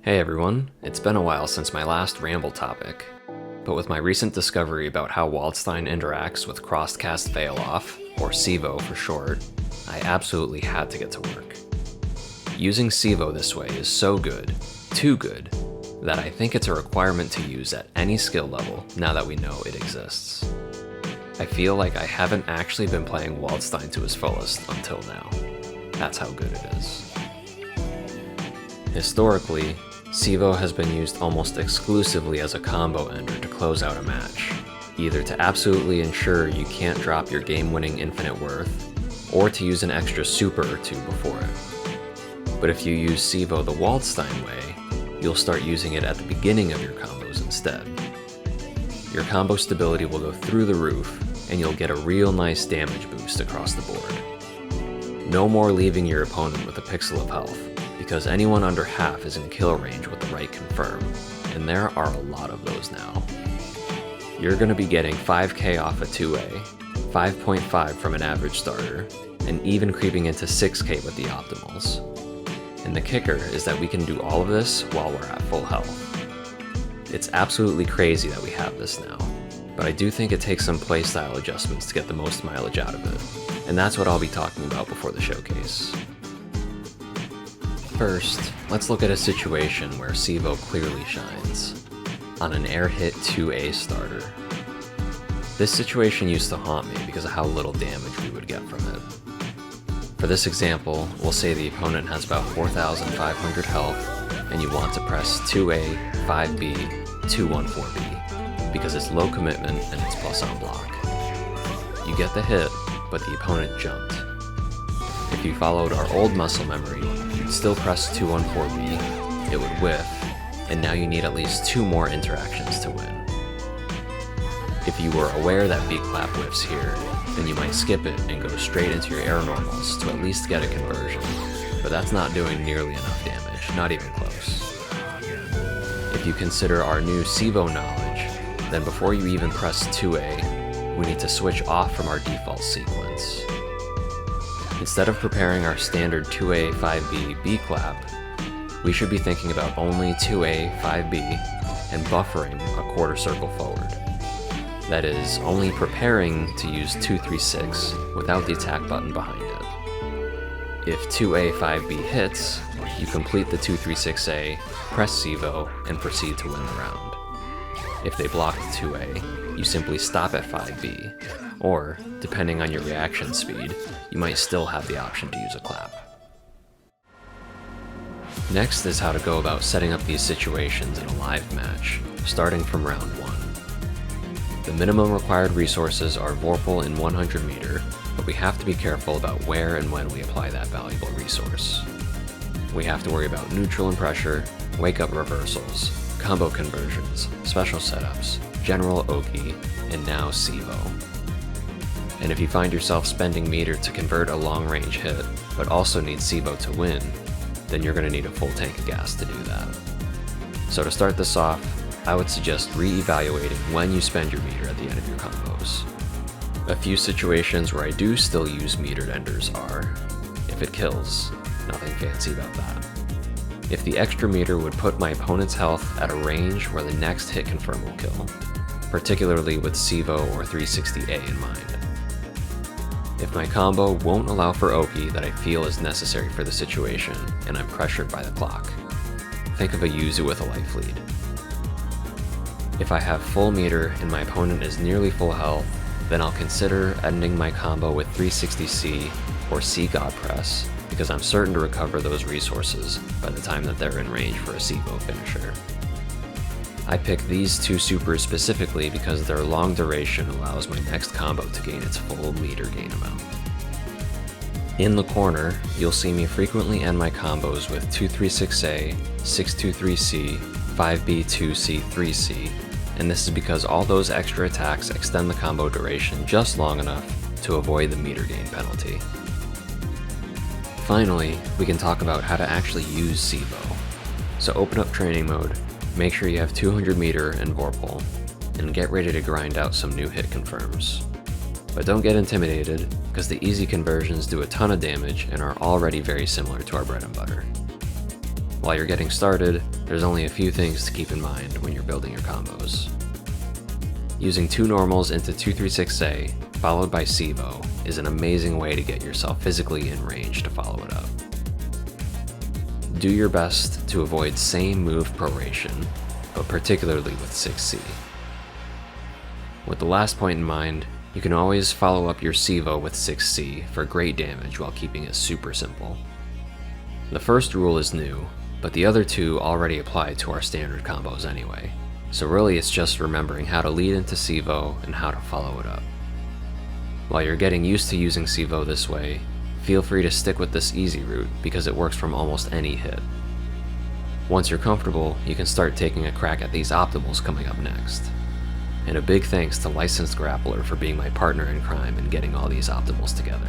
Hey everyone, it's been a while since my last ramble topic, but with my recent discovery about how Waldstein interacts with crosscast veil-off, or CVO for short, I absolutely had to get to work. Using CVO this way is so good, too good, that I think it's a requirement to use at any skill level now that we know it exists. I feel like I haven't actually been playing Waldstein to his fullest until now. That's how good it is. Historically, CVO has been used almost exclusively as a combo ender to close out a match, either to absolutely ensure you can't drop your game-winning infinite worth, or to use an extra super or two before it. But if you use CVO the Waldstein way, you'll start using it at the beginning of your combos instead. Your combo stability will go through the roof, and you'll get a real nice damage boost across the board. No more leaving your opponent with a pixel of health, because anyone under half is in kill range with the right confirm, and there are a lot of those now. You're going to be getting 5k off a 2A, 5.5 from an average starter, and even creeping into 6k with the optimals. And the kicker is that we can do all of this while we're at full health. It's absolutely crazy that we have this now, but I do think it takes some playstyle adjustments to get the most mileage out of it, and that's what I'll be talking about before the showcase. First, let's look at a situation where CVO clearly shines, on an air hit 2A starter. This situation used to haunt me because of how little damage we would get from it. For this example, we'll say the opponent has about 4,500 health, and you want to press 2A, 5B, 214B, because it's low commitment and it's plus on block. You get the hit, but the opponent jumped. If you followed our old muscle memory, you'd still press 214B, it would whiff, and now you need at least 2 more interactions to win. If you were aware that B-clap whiffs here, then you might skip it and go straight into your air normals to at least get a conversion, but that's not doing nearly enough damage, not even close. If you consider our new CVO knowledge, then before you even press 2A, we need to switch off from our default sequence. Instead of preparing our standard 2A, 5B, B-clap, we should be thinking about only 2A, 5B, and buffering a quarter circle forward. That is, only preparing to use 236 without the attack button behind it. If 2A, 5B hits, you complete the 236A, press CVO, and proceed to win the round. If they block the 2A, you simply stop at 5B, or, depending on your reaction speed, you might still have the option to use a clap. Next is how to go about setting up these situations in a live match, starting from round 1. The minimum required resources are Vorpal in 100 meter, but we have to be careful about where and when we apply that valuable resource. We have to worry about neutral and pressure, wake-up reversals, combo conversions, special setups, general Oki, and now CVO. And if you find yourself spending meter to convert a long-range hit, but also need CVO to win, then you're going to need a full tank of gas to do that. So to start this off, I would suggest re-evaluating when you spend your meter at the end of your combos. A few situations where I do still use metered enders are, if it kills, nothing fancy about that. If the extra meter would put my opponent's health at a range where the next hit confirm will kill, particularly with CVO or 360A in mind. If my combo won't allow for Oki that I feel is necessary for the situation, and I'm pressured by the clock, think of a Yuzu with a life lead. If I have full meter and my opponent is nearly full health, then I'll consider ending my combo with 360C or C God Press, because I'm certain to recover those resources by the time that they're in range for a CVO finisher. I pick these 2 supers specifically because their long duration allows my next combo to gain its full meter gain amount. In the corner, you'll see me frequently end my combos with 236A, 623C, 5B2C, 3C, and this is because all those extra attacks extend the combo duration just long enough to avoid the meter gain penalty. Finally, we can talk about how to actually use CVO. So open up training mode, make sure you have 200 meter and Vorpal, and get ready to grind out some new hit confirms. But don't get intimidated, because the easy conversions do a ton of damage and are already very similar to our bread and butter. While you're getting started, there's only a few things to keep in mind when you're building your combos. Using 2 normals into 236A, followed by CVO, is an amazing way to get yourself physically in range to follow it up. Do your best to avoid same move proration, but particularly with 6C. With the last point in mind, you can always follow up your CVO with 6C for great damage while keeping it super simple. The first rule is new, but the other 2 already apply to our standard combos anyway, so really it's just remembering how to lead into CVO and how to follow it up. While you're getting used to using CVO this way, feel free to stick with this easy route because it works from almost any hit. Once you're comfortable, you can start taking a crack at these optimals coming up next. And a big thanks to Licensed Grappler for being my partner in crime and getting all these optimals together.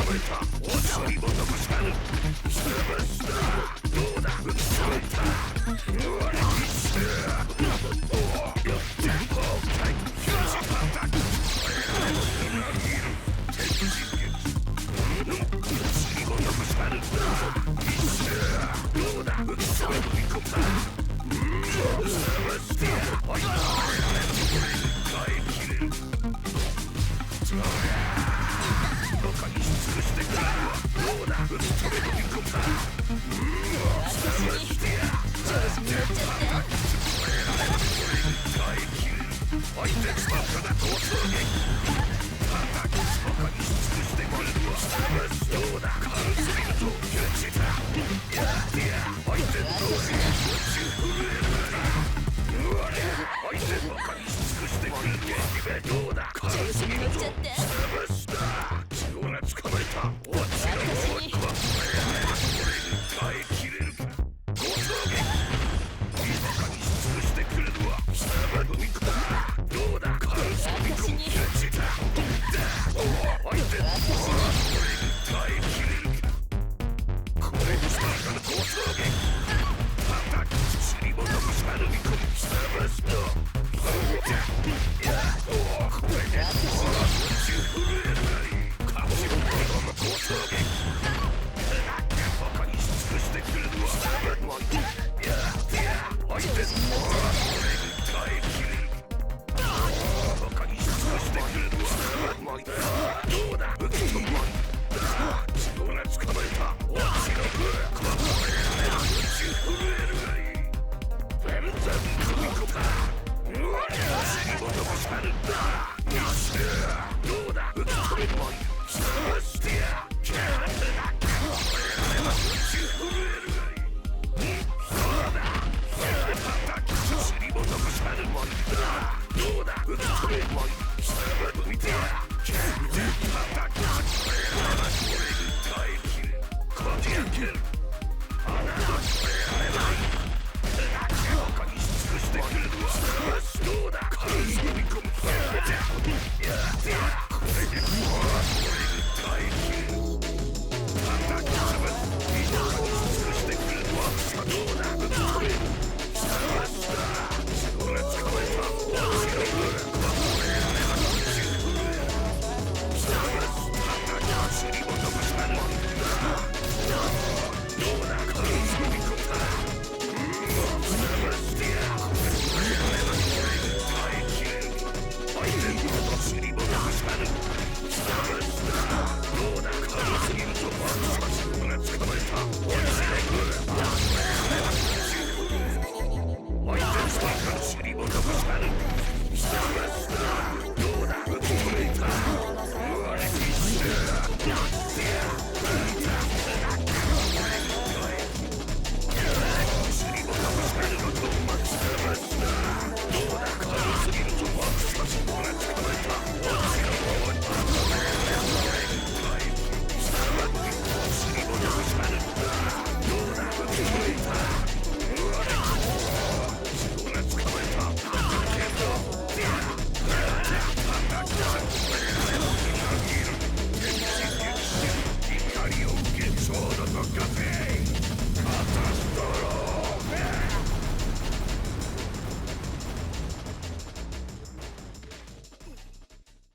どうだ